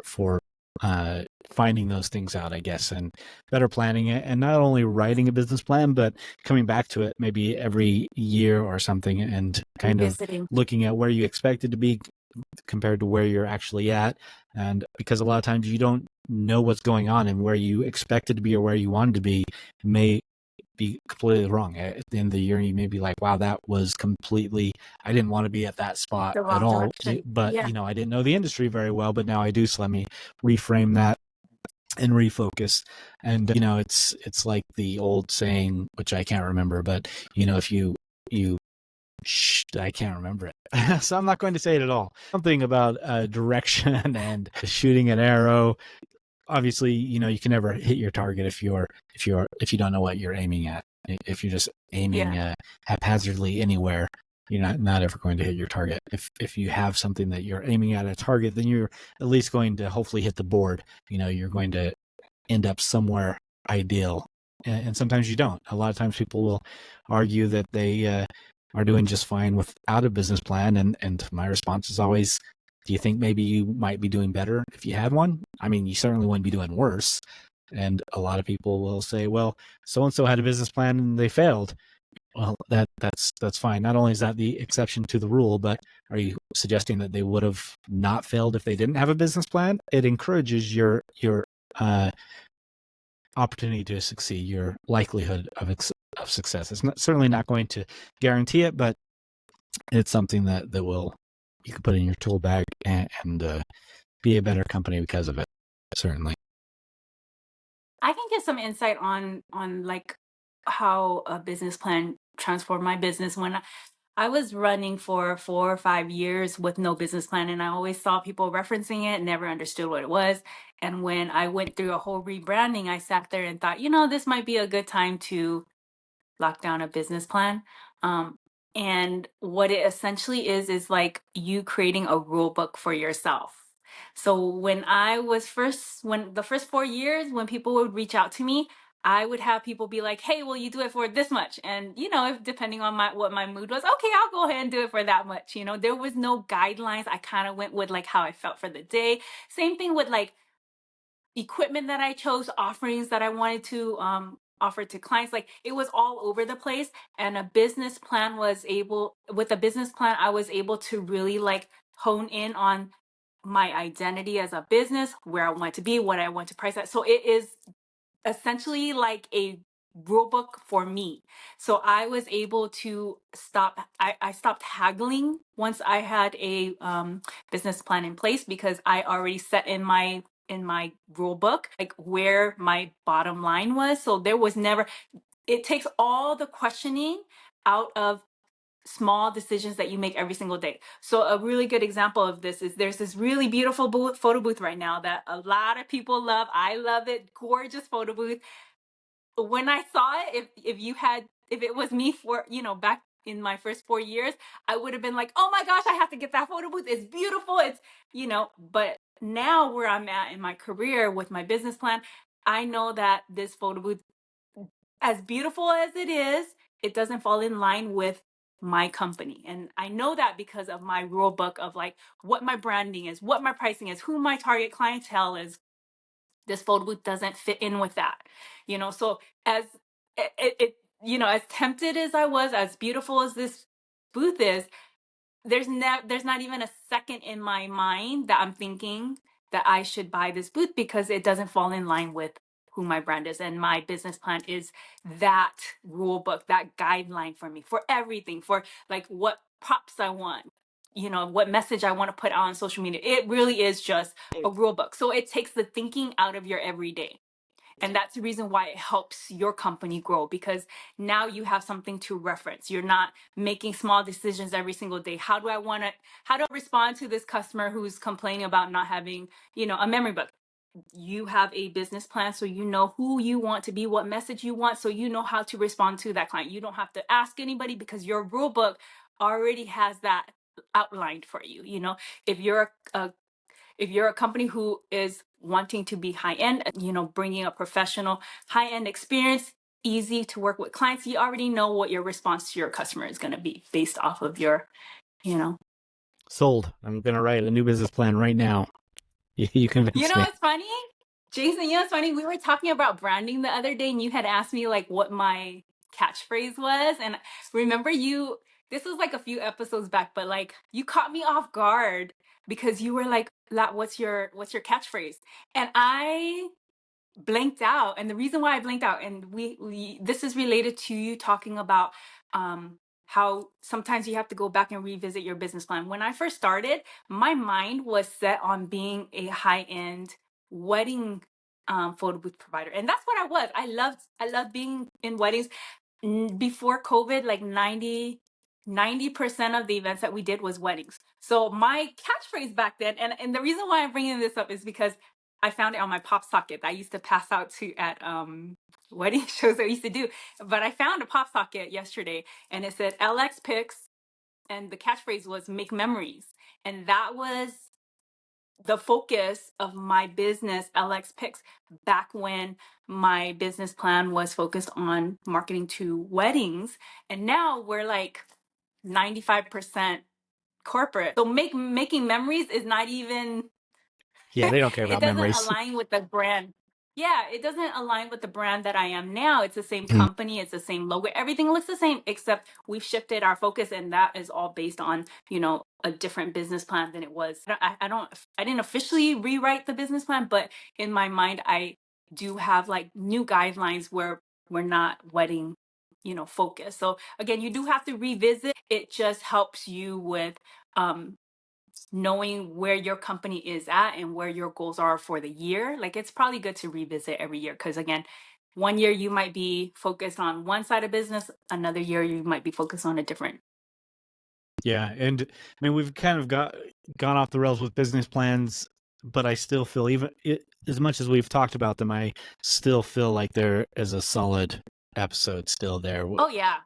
finding those things out, I guess, and better planning it, and not only writing a business plan, but coming back to it maybe every year or something, and kind of looking at where you expect it to be compared to where you're actually at. And because a lot of times you don't know what's going on, and where you expect it to be or where you want it to be may be completely wrong. At the end of the year, you may be like, wow, that was completely, I didn't want to be at that spot The wrong at all. direction. But, Yeah. I didn't know the industry very well, but now I do. So let me reframe that and refocus. And, it's like the old saying, which I can't remember, but, if you I can't remember it. So I'm not going to say it at all. Something about direction and shooting an arrow. obviously, you can never hit your target if you don't know what you're aiming at. If you're just aiming haphazardly anywhere, you're not ever going to hit your target. If you have something that you're aiming at a target, then you're at least going to hopefully hit the board. You're going to end up somewhere ideal, and sometimes you don't. A lot of times people will argue that they are doing just fine without a business plan, and my response is always, do you think maybe you might be doing better if you had one? I mean, you certainly wouldn't be doing worse. And a lot of people will say, well, so and so had a business plan and they failed. Well, that's fine. Not only is that the exception to the rule, but are you suggesting that they would have not failed if they didn't have a business plan? It encourages your opportunity to succeed, your likelihood of success. It's certainly not going to guarantee it, but it's something that you can put in your tool bag and be a better company because of it. Certainly. I can get some insight on like how a business plan transformed my business. When I was running for 4 or 5 years with no business plan, and I always saw people referencing it, never understood what it was. And when I went through a whole rebranding, I sat there and thought, this might be a good time to lock down a business plan. And what it essentially is like you creating a rule book for yourself. So when the first 4 years, when people would reach out to me, I would have people be like, hey, will you do it for this much? And, if depending on what my mood was, okay, I'll go ahead and do it for that much. There was no guidelines. I kind of went with like how I felt for the day. Same thing with like equipment that I chose, offerings that I wanted to offer to clients. Like it was all over the place. And with a business plan, I was able to really like hone in on my identity as a business, where I want to be, what I want to price at. So it is essentially like a rule book for me. So I was able to I stopped haggling once I had a business plan in place, because I already set in my rule book like where my bottom line was. So there was never, it takes all the questioning out of small decisions that you make every single day. So a really good example of this is there's this really beautiful photo booth right now that a lot of people love. I love it. Gorgeous photo booth. When I saw it, if it was me for, back in my first 4 years, I would have been like, oh my gosh, I have to get that photo booth. It's beautiful. But now where I'm at in my career with my business plan, I know that this photo booth, as beautiful as it is, it doesn't fall in line with my company. And I know that because of my rule book of like what my branding is, what my pricing is, who my target clientele is. This photo booth doesn't fit in with that. So as as tempted as I was, as beautiful as this booth is, there's not even a second in my mind that I'm thinking that I should buy this booth, because it doesn't fall in line with who my brand is. And my business plan is that rule book, that guideline for me, for everything, for like what props I want, what message I want to put out on social media. It really is just a rule book. So it takes the thinking out of your everyday. And that's the reason why it helps your company grow, because now you have something to reference. You're not making small decisions every single day. How do I respond to this customer who's complaining about not having, a memory book? You have a business plan, so you know who you want to be, what message you want, so you know how to respond to that client. You don't have to ask anybody, because your rule book already has that outlined for you. If you're a company who is wanting to be high end, bringing a professional high end experience, easy to work with clients, you already know what your response to your customer is going to be based off of your, Sold. I'm going to write a new business plan right now. You convinced me. It's funny, Jason, it's funny. We were talking about branding the other day, and you had asked me like what my catchphrase was. And remember this was like a few episodes back, but like you caught me off guard because you were like, what's your catchphrase? And I blanked out. And the reason why I blanked out, and this is related to you talking about how sometimes you have to go back and revisit your business plan. When I first started, my mind was set on being a high-end wedding photo booth provider. And that's what I was. I loved being in weddings. Before COVID, like 90% of the events that we did was weddings. So my catchphrase back then, and the reason why I'm bringing this up is because I found it on my pop socket that I used to pass out to at wedding shows that I used to do. But I found a pop socket yesterday, and it said LX Picks, and the catchphrase was "Make memories," and that was the focus of my business, LX Picks, back when my business plan was focused on marketing to weddings, and now we're like 95% corporate. So making memories is not even Yeah, they don't care it about doesn't memories. align with the brand. Yeah, it doesn't align with the brand that I am now. It's the same Mm. company, it's the same logo. Everything looks the same, except we've shifted our focus, and that is all based on, a different business plan than it was. I didn't officially rewrite the business plan, but in my mind, I do have like new guidelines where we're not wedding, focused. So again, you do have to revisit. It just helps you with knowing where your company is at and where your goals are for the year. Like, it's probably good to revisit every year, because again, one year you might be focused on one side of business, another year you might be focused on a different. Yeah, and I mean we've kind of gone off the rails with business plans, but I still feel as much as we've talked about them, I still feel like there is a solid episode still there. Oh yeah.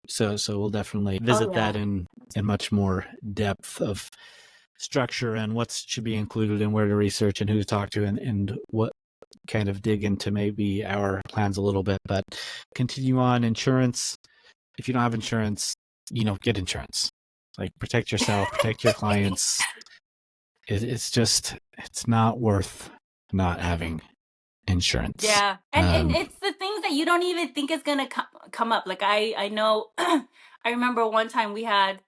So we'll definitely Oh visit yeah. that in much more depth of structure and what should be included and where to research and who to talk to and what kind of dig into maybe our plans a little bit. But continue on insurance. If you don't have insurance, get insurance. Like, protect yourself, protect your clients. It's not worth not having insurance. Yeah. And it's the things that you don't even think is gonna come up. Like, I know I remember one time we had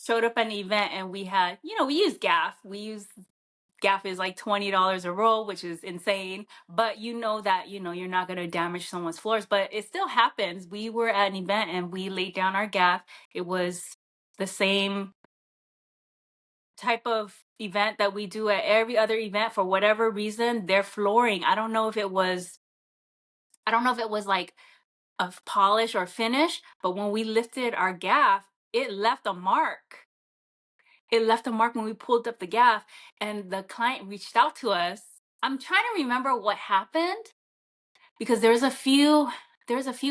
showed up at an event, and we had, we use GAF is like $20 a roll, which is insane. But you know that, you're not going to damage someone's floors, but it still happens. We were at an event and we laid down our GAF. It was the same type of event that we do at every other event. For whatever reason, their flooring, I don't know if it was like a polish or finish, but when we lifted our GAF, it left a mark. It left a mark when we pulled up the GAF, and the client reached out to us. I'm trying to remember what happened, because there's a few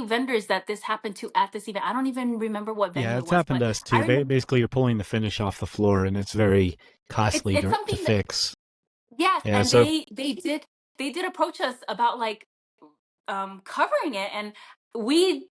vendors that this happened to at this event. I don't even remember what venue Yeah, it it's was, happened but to us I too. remember Basically, you're pulling the finish off the floor, and it's very costly it's to something that, fix. yes, Yeah, and so they did approach us about like covering it, and we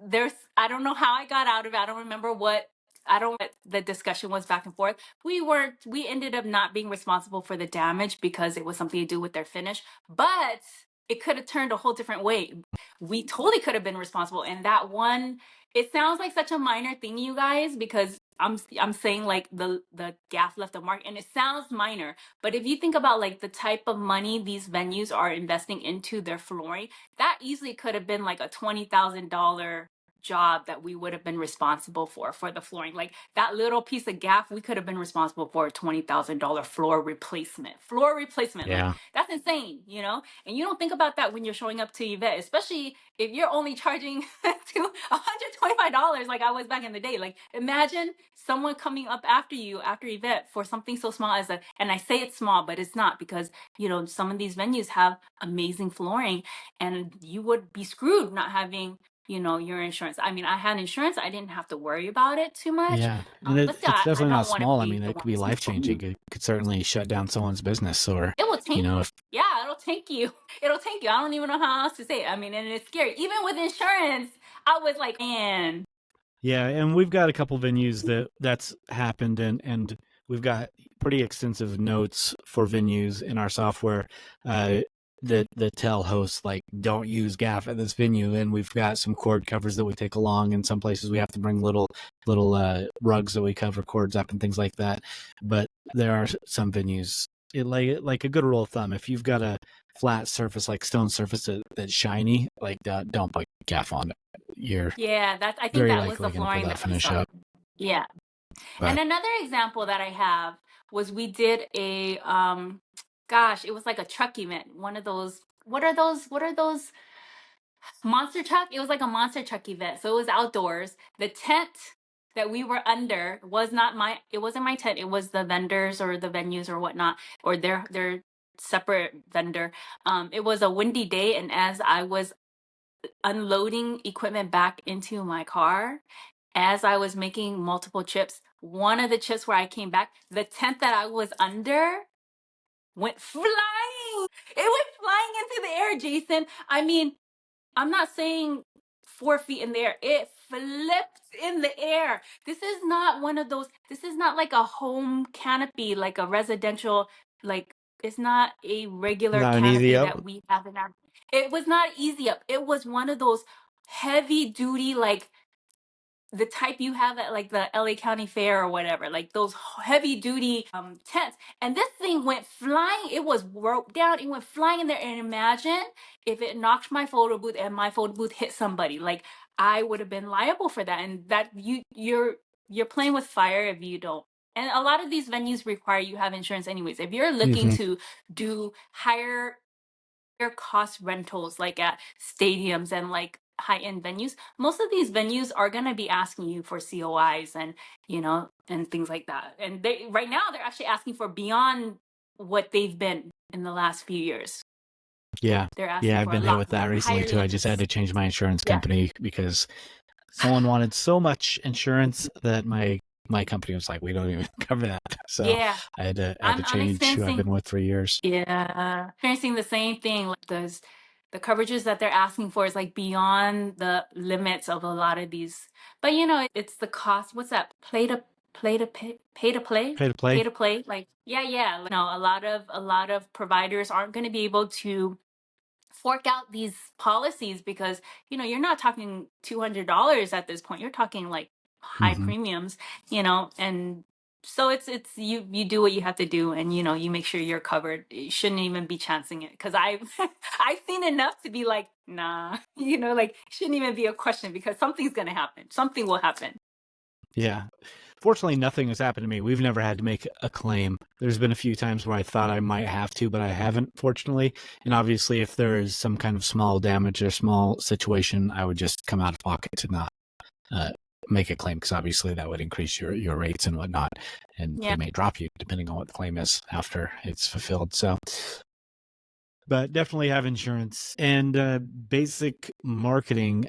there's I don't know how I got out of it. I don't remember what I don't the discussion was back and forth. We ended up not being responsible for the damage because it was something to do with their finish, but it could have turned a whole different way. We totally could have been responsible. And that one, it sounds like such a minor thing, you guys, because I'm saying like the gaff left a mark, and it sounds minor, but if you think about like the type of money these venues are investing into their flooring, that easily could have been like a $20,000 job that we would have been responsible for the flooring. Like, that little piece of gaff, we could have been responsible for a $20,000 floor replacement. Like, yeah, that's insane, And you don't think about that when you're showing up to event, especially if you're only charging to $125 like I was back in the day. Like, imagine someone coming up after you after event for something so small as and I say it's small, but it's not, because some of these venues have amazing flooring, and you would be screwed not having your insurance. I mean, I had insurance. I didn't have to worry about it too much. yeah, and But still, it's I definitely not don't want to small. I be mean, the it one could be life changing. responsible. It could certainly shut down someone's business, or It will tank. if Yeah, it'll tank you. It'll tank you. I don't even know how else to say it. I mean, and it's scary. Even with insurance, I was like, man. yeah, and we've got a couple venues that's happened, and we've got pretty extensive notes for venues in our software. That tell hosts like, don't use gaff at this venue, and we've got some cord covers that we take along. In some places we have to bring little rugs that we cover cords up and things like that. But there are some venues, like a good rule of thumb, if you've got a flat surface like stone surface that's shiny, like don't put gaff on it. You're Yeah, I think very that was the likely going to pull flooring that that we finish saw. up. Yeah. But And another example that I have was we did a gosh, it was like a truck event. One of those, what are those monster truck? It was like a monster truck event. So it was outdoors. The tent that we were under was not it wasn't my tent. It was the vendors or the venues or whatnot, or their separate vendor. It was a windy day, and as I was unloading equipment back into my car, as I was making multiple chips, one of the chips where I came back, the tent that I was under went flying. It went flying into the air, Jason. I mean, I'm not saying 4 feet in the air. It flipped in the air. This is not one of those, this is not like a home canopy, like a residential, like it's not a regular Not an canopy easy up. that we have in our, it was not easy up. It was one of those heavy duty, like the type you have at like the LA County Fair or whatever, like those heavy duty tents. And this thing went flying. It was broke down. It went flying in there. And imagine if it knocked my photo booth and my photo booth hit somebody. Like I would have been liable for that. And that you're playing with fire if you don't. And a lot of these venues require you have insurance anyways. If you're looking to do higher cost rentals like at stadiums and like high-end venues, most of these venues are going to be asking you for COIs and and things like that. And they right now they're actually asking for beyond what they've been in the last few years. Yeah. They're asking Yeah, I've for been a hit lot with that more, recently higher too. I just had to limits. change my insurance Yeah. company because someone wanted so much insurance that my company was like, we don't even cover that. So Yeah. I had to I'm change who I've experiencing been with for years. Yeah, experiencing the same thing. Like the coverages that they're asking for is like beyond the limits of a lot of these. But it's the cost. What's that? Pay to play, Pay to play. pay to play. Like yeah. A lot of providers aren't going to be able to fork out these policies because you're not talking $200 at this point. You're talking like high premiums, and so it's you do what you have to do, and you make sure you're covered. You shouldn't even be chancing it because I've I've seen enough to be like, nah, like shouldn't even be a question because something's gonna happen. Something will happen. Yeah. Fortunately, nothing has happened to me. We've never had to make a claim. There's been a few times where I thought I might have to, but I haven't, fortunately. And obviously, if there is some kind of small damage or small situation, I would just come out of pocket to not make a claim because obviously that would increase your rates and whatnot. And Yeah. they may drop you depending on what the claim is after it's fulfilled. So, but definitely have insurance and basic marketing.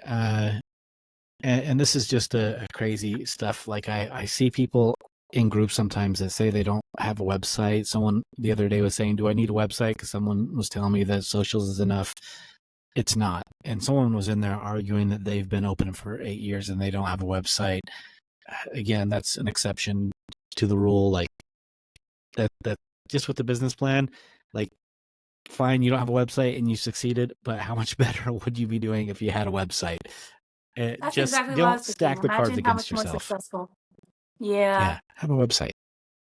And this is just a crazy stuff. Like I see people in groups sometimes that say they don't have a website. Someone the other day was saying, do I need a website? Because someone was telling me that socials is enough. It's not. And someone was in there arguing that they've been open for 8 years and they don't have a website. Again, that's an exception to the rule. Like that just with the business plan, like fine, you don't have a website and you succeeded, but how much better would you be doing if you had a website? That's Just exactly what I don't was thinking. stack the cards Imagine how against much more yourself. successful. Yeah. Have a website.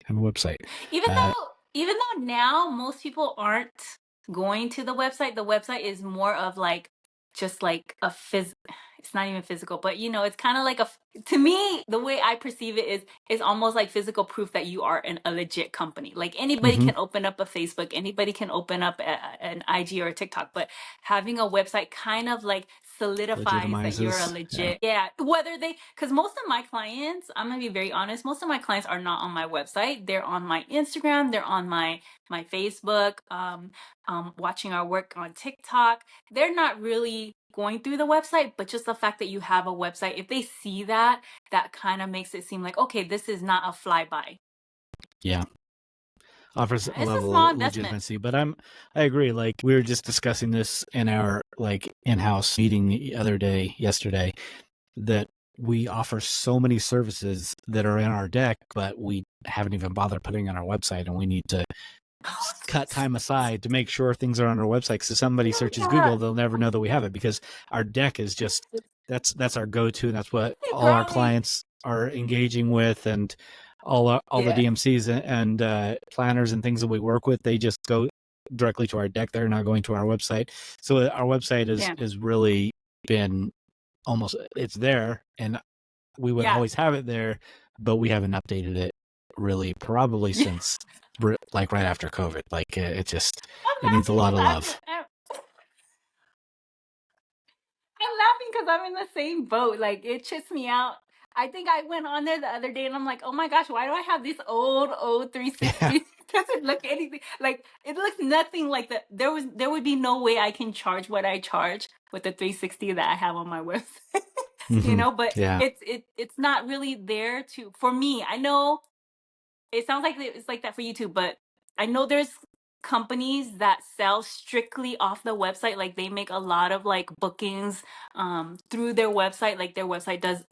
Have a website. Even though now most people aren't going to the website is more of like just like it's not even physical, but it's kind of like to me, the way I perceive it is almost like physical proof that you are a legit company. Like anybody can open up a Facebook, anybody can open up an IG or a TikTok, but having a website kind of like solidifies that you're a legit. Yeah. Because most of my clients, I'm gonna be very honest, most of my clients are not on my website. They're on my Instagram, they're on my Facebook, watching our work on TikTok. They're not really going through the website, but just the fact that you have a website, if they see that kind of makes it seem like, okay, this is not a flyby. Yeah. Offers a It's a level small of investment. legitimacy, but I agree. Like we were just discussing this in our like in-house meeting yesterday, that we offer so many services that are in our deck, but we haven't even bothered putting on our website, and we need to cut time aside to make sure things are on our website. Because if somebody searches Google, they'll never know that we have it because our deck is just that's our go-to, and that's what all our clients are engaging with, and all the DMCs and planners and things that we work with, they just go directly to our deck. They're not going to our website. So our website is really been almost, it's there, and we would always have it there, but we haven't updated it really probably since like right after COVID. Like it needs a lot of love. I'm laughing because I'm in the same boat. Like it chits me out. I think I went on there the other day and I'm like, oh my gosh, why do I have this old 360? doesn't look anything like it looks nothing like that. There would be no way I can charge what I charge with the 360 that I have on my website. Hmm. But Yeah. it's not really there to for me. I know it sounds like it's like that for you too, but I know there's companies that sell strictly off the website. Like they make a lot of like bookings through their website. Like their website does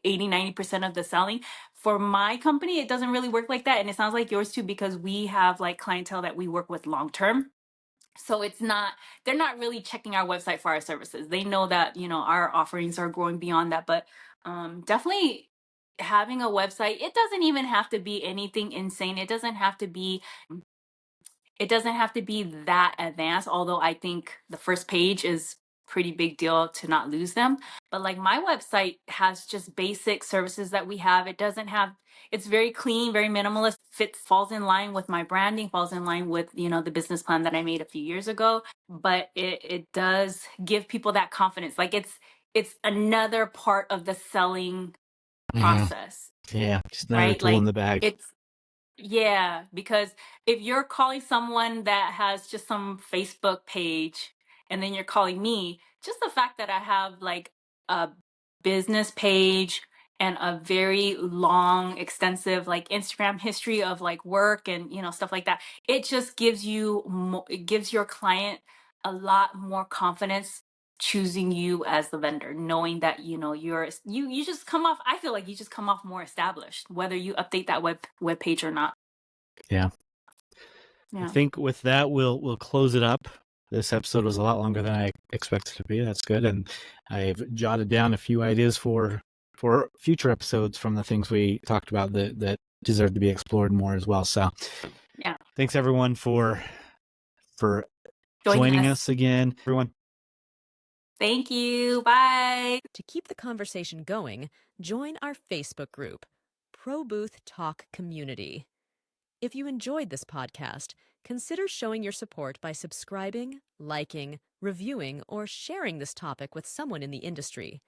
80-90% of the selling. For my company, it doesn't really work like that. And it sounds like yours too, because we have like clientele that we work with long term. So they're not really checking our website for our services. They know that, our offerings are growing beyond that. But definitely having a website, it doesn't even have to be anything insane. It doesn't have to be that advanced, although I think the first page is pretty big deal to not lose them. But like my website has just basic services that we have. It's very clean, very minimalist, falls in line with my branding, falls in line with, the business plan that I made a few years ago. But it does give people that confidence. Like it's another part of the selling Yeah. process, Yeah. Just another right? tool in Like the bag. it's yeah, because if you're calling someone that has just some Facebook page and then you're calling me, just the fact that I have like a business page and a very long, extensive like Instagram history of like work and stuff like that, it just it gives your client a lot more confidence choosing you as the vendor, knowing that you just come off. I feel like you just come off more established, whether you update that web page or not. Yeah. I Yeah. think with that, we'll close it up. This episode was a lot longer than I expected to be. That's good, and I've jotted down a few ideas for future episodes from the things we talked about that deserve to be explored more as well. So, Yeah. thanks everyone for Joining joining us. us again. Everyone, Thank you. Bye. To keep the conversation going, join our Facebook group, Pro Booth Talk Community. If you enjoyed this podcast, consider showing your support by subscribing, liking, reviewing, or sharing this topic with someone in the industry.